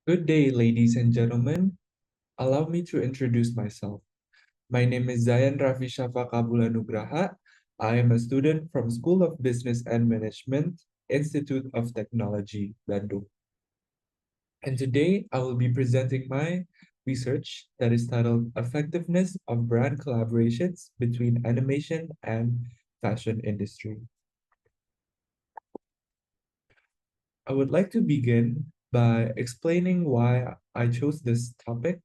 Good day, ladies and gentlemen. Allow me to introduce myself. My name is Zayyan Rafishafa Kabullah Nugraha. I am a student from School of Business and Management, Institute of Technology, Bandung. And today I will be presenting my research that is titled Effectiveness of Brand Collaborations Between Animation and Fashion Industry. I would like to begin by explaining why I chose this topic,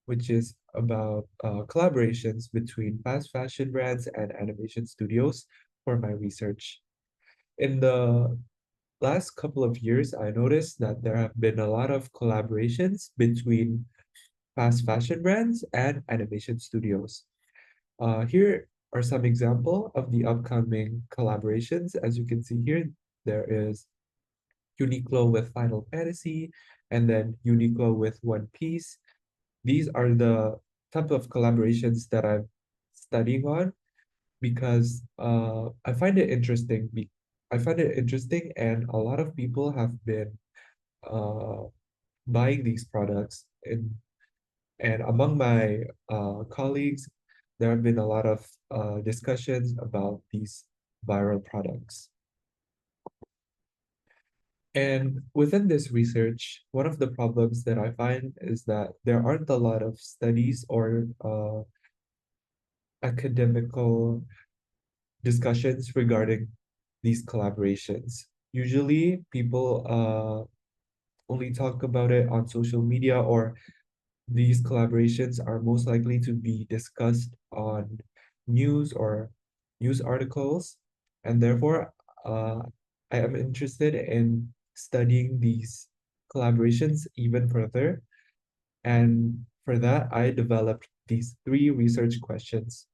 which is about collaborations between fast fashion brands and animation studios for my research. In the last couple of years, I noticed that there have been a lot of collaborations between fast fashion brands and animation studios. Here are some example of the upcoming collaborations. As you can see here, there is Uniqlo with Final Fantasy, and then Uniqlo with One Piece. These are the type of collaborations that I'm studying on because I find it interesting, and a lot of people have been uh, buying these products. And among my colleagues, there have been a lot of discussions about these viral products. And within this research, one of the problems that I find is that there aren't a lot of studies or academical discussions regarding these collaborations. Usually, people only talk about it on social media, or these collaborations are most likely to be discussed on news or news articles. And therefore, I am interested in studying these collaborations even further. And for that, I developed these three research questions.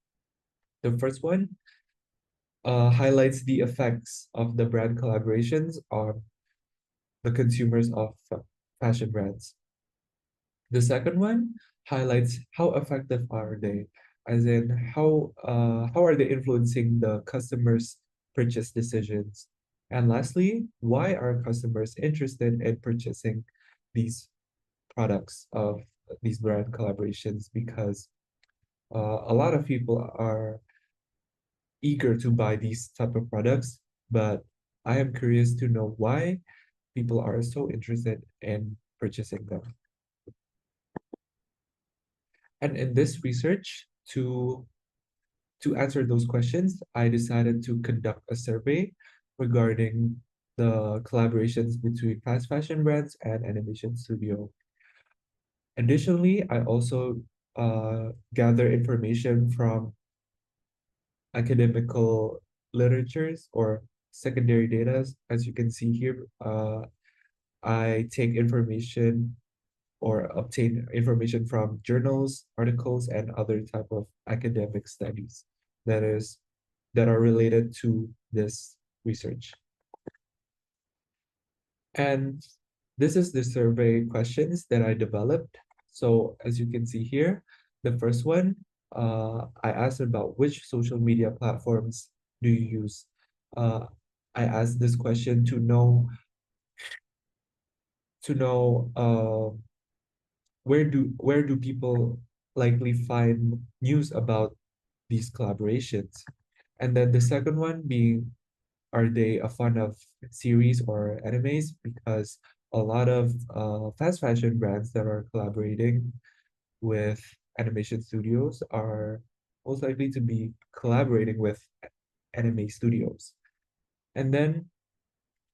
The first one highlights the effects of the brand collaborations on the consumers of fashion brands. The second one highlights how effective are they, as in how are they influencing the customers' purchase decisions? And lastly, why are customers interested in purchasing these products of these brand collaborations? Because a lot of people are eager to buy these type of products, but I am curious to know why people are so interested in purchasing them. And in this research, to answer those questions, I decided to conduct a survey regarding the collaborations between fast fashion brands and animation studio. Additionally, I also gather information from academical literatures or secondary data. As you can see here, I take information or obtain information from journals, articles, and other type of academic studies that is that are related to this research. And this is the survey questions that I developed. So as you can see here, the first one, I asked about which social media platforms do you use. Uh, I asked this question to know where do people likely find news about these collaborations. And then the second one being, are they a fan of series or animes? Because a lot of fast fashion brands that are collaborating with animation studios are most likely to be collaborating with anime studios. And then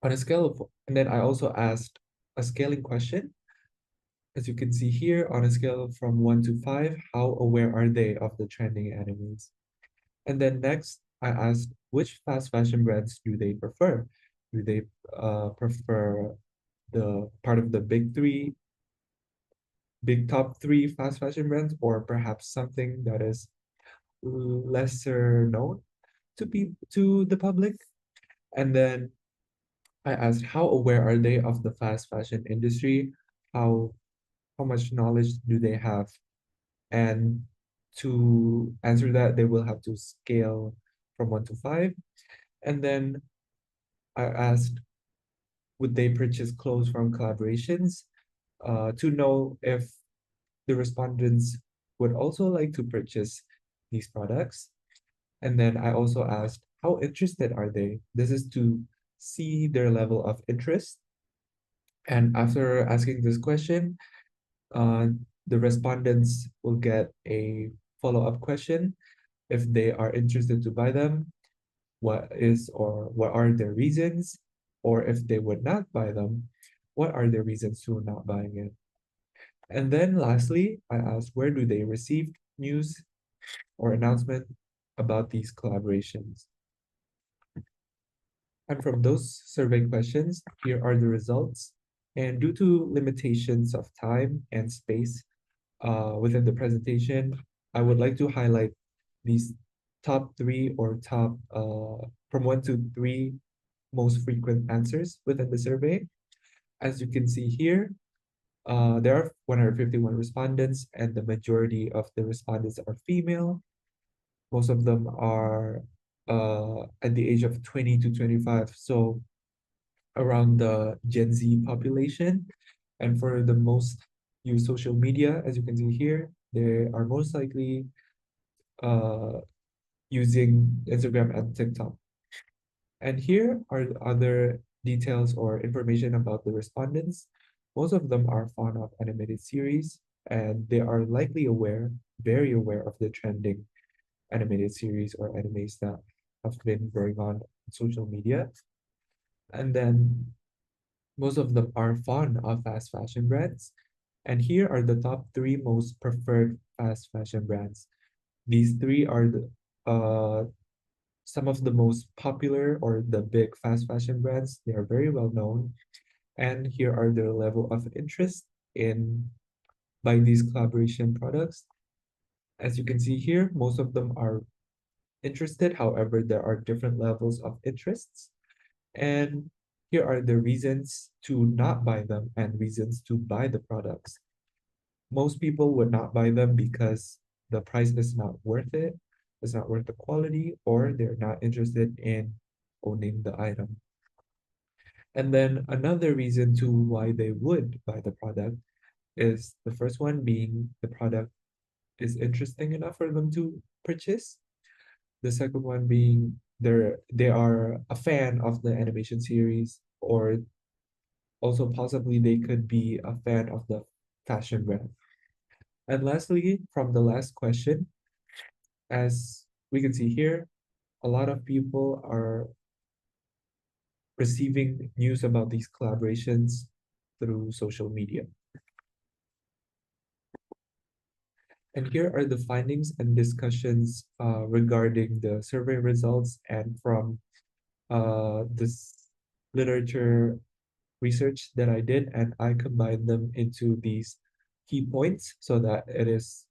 and then I also asked a scaling question. As you can see here, on a scale from 1 to 5, how aware are they of the trending animes? And then next, I asked which fast fashion brands do they prefer? Do they prefer the part of the big top three fast fashion brands, or perhaps something that is lesser known to the public? And then I asked how aware are they of the fast fashion industry? How how much knowledge do they have? And to answer that, they will have to scale from 1 to 5. And then I asked, would they purchase clothes from collaborations? to know if the respondents would also like to purchase these products. And then I also asked, how interested are they? This is to see their level of interest. And after asking this question, uh, the respondents will get a follow-up question if they are interested to buy them, what are their reasons, or if they would not buy them, what are their reasons to not buying it? And then lastly, I asked where do they receive news or announcement about these collaborations? And from those survey questions, here are the results. And due to limitations of time and space within the presentation, I would like to highlight these top three or top from one to three most frequent answers within the survey. As you can see here, there are 151 respondents, and the majority of the respondents are female. Most of them are at the age of 20 to 25, so around the Gen Z population. And for the most use social media, as you can see here, they are most likely uh, using Instagram and TikTok. And here are the other details or information about the respondents. Most of them are fond of animated series, and they are likely aware, very aware of the trending animated series or animes that have been going on social media. And then most of them are fond of fast fashion brands. And here are the top three most preferred fast fashion brands. These three are some of the most popular or the big fast fashion brands. They are very well known. And here are their level of interest in buying these collaboration products. As you can see here, most of them are interested. However, there are different levels of interests. And here are the reasons to not buy them and reasons to buy the products. Most people would not buy them because the price is not worth it, it's not worth the quality, or they're not interested in owning the item. And then another reason to why they would buy the product is the first one being the product is interesting enough for them to purchase. The second one being they are a fan of the animation series, or also possibly they could be a fan of the fashion brand. And lastly, from the last question, as we can see here, a lot of people are receiving news about these collaborations through social media. And here are the findings and discussions regarding the survey results and from this literature research that I did, and I combined them into these key points so that it is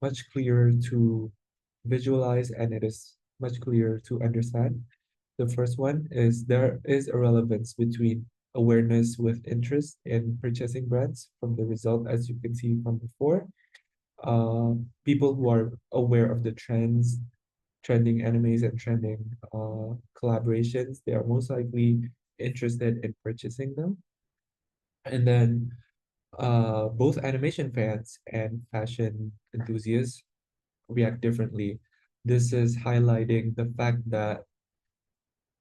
much clearer to visualize and it is much clearer to understand. The first one is there is a relevance between awareness with interest in purchasing brands from the result, as you can see from before. People who are aware of the trends, trending animes and trending collaborations, they are most likely interested in purchasing them. And then both animation fans and fashion enthusiasts react differently. This is highlighting the fact that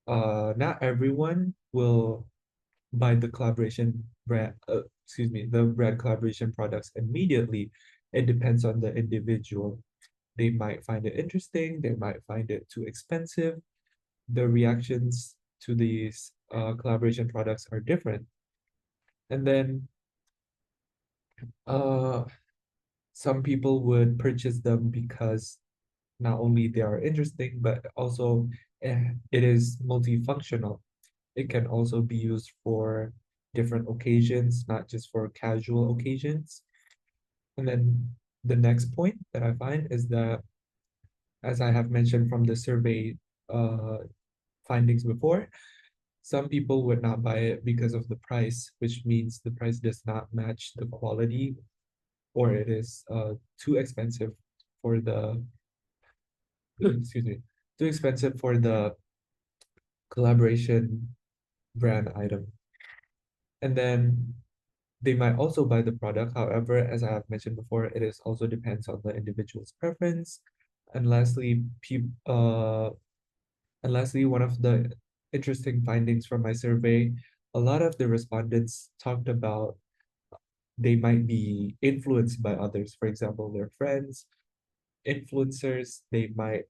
not everyone will buy the collaboration brand, the brand collaboration products immediately. It depends on the individual. They might find it interesting, they might find it too expensive. The reactions to these collaboration products are different. And then uh, some people would purchase them because not only they are interesting, but also it is multifunctional. It can also be used for different occasions, not just for casual occasions. And then the next point that I find is that, as I have mentioned from the survey uh, findings before, some people would not buy it because of the price, which means the price does not match the quality or it is too expensive for the excuse me, too expensive for the collaboration brand item. And then They might also buy the product. However, as I have mentioned before, it is also depends on the individual's preference. And lastly, one of the interesting findings from my survey, a lot of the respondents talked about they might be influenced by others. For example, their friends, influencers, they might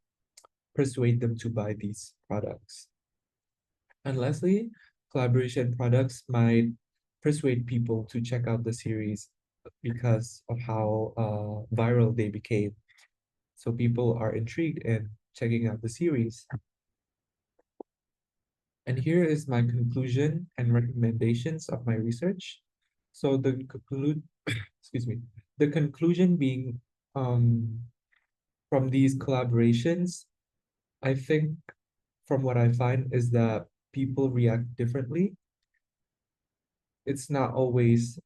persuade them to buy these products. And lastly, collaboration products might persuade people to check out the series because of how viral they became. So people are intrigued in checking out the series. And here is my conclusion and recommendations of my research. So excuse me, the conclusion being um, from these collaborations, I think from what I find is that people react differently. It's not always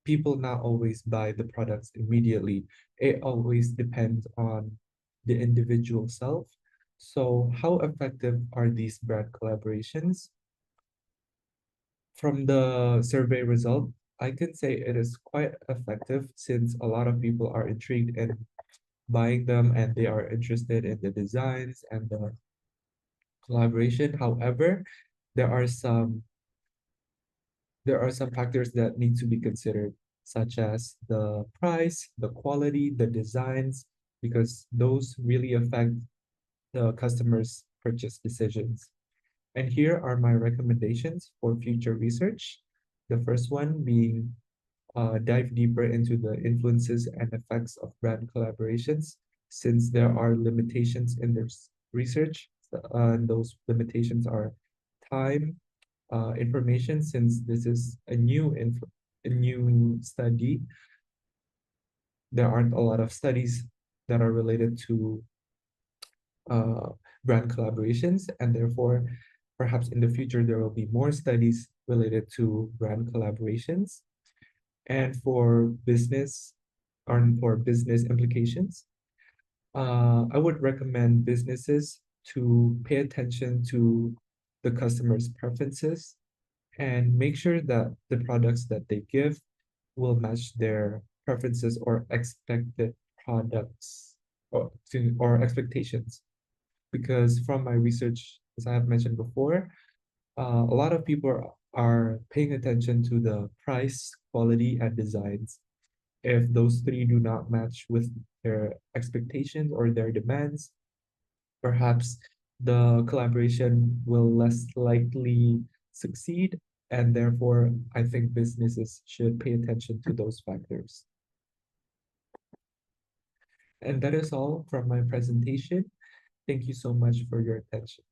people not always buy the products immediately. It always depends on the individual self. So how effective are these brand collaborations? From the survey result, I can say it is quite effective since a lot of people are intrigued in buying them and they are interested in the designs and the collaboration. However, there are some factors that need to be considered, such as the price, the quality, the designs, because those really affect the customer's purchase decisions. And here are my recommendations for future research. The first one being dive deeper into the influences and effects of brand collaborations, since there are limitations in this research. And those limitations are time, information, since this is a new study. There aren't a lot of studies that are related to uh, brand collaborations, and therefore, perhaps in the future, there will be more studies related to brand collaborations. And for business implications, I would recommend businesses to pay attention to the customer's preferences and make sure that the products that they give will match their preferences or expected products or expectations. Because from my research, as I have mentioned before, a lot of people are paying attention to the price, quality, and designs. If those three do not match with their expectations or their demands, perhaps the collaboration will less likely succeed. And therefore, I think businesses should pay attention to those factors. And that is all from my presentation. Thank you so much for your attention.